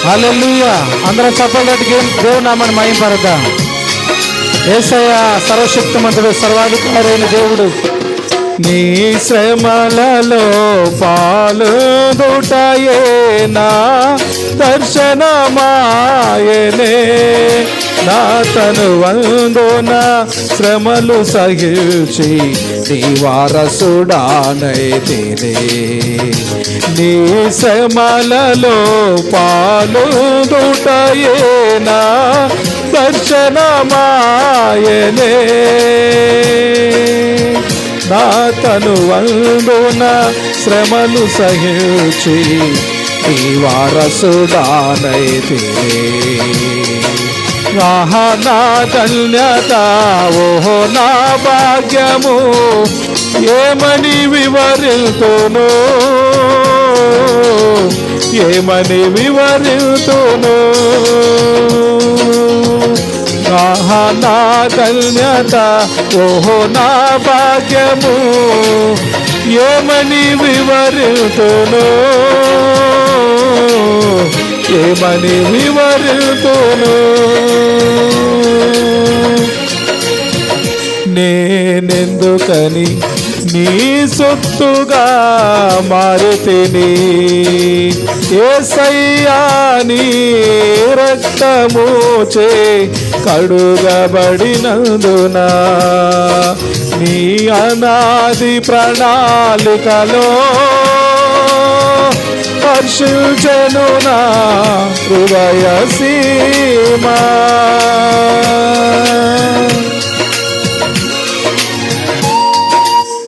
హల్లెలూయా. అందరం చప్పట్లకి దేవుని నామమును మహిమపరుద్దాం. యేసయ్య సర్వశక్తిమంతుడు, సర్వాధికారి అయిన దేవుడు. నీ శ్రమలలో పాలుదుటయే నా దర్శనమాయనే, నా తనువందున శ్రమలు సహించి నీ వారసుడానైతినే. నీ శ్రమలలో పాలుదుటయే నా దర్శనమాయనే, నా తనువందున శ్రమలు సహించి నీ వారసుడానైతినే. ఆహా నా ధన్యత, ఓహో నా భాగ్యము, ఏమని వివరితును, ఏమని వివరితును. ఆహా నా ధన్యత, ఓహో నా భాగ్యము, ఏమని వివరితును, ఏమని వివరితును. నేనెందుకని నీ సొత్తుగా మారితిని, యేసయ్యా నీ రక్తముచే కడుగబడినందున, నీ అనాది ప్రణాళికలో హర్షించెను నా హృదయ సీమ.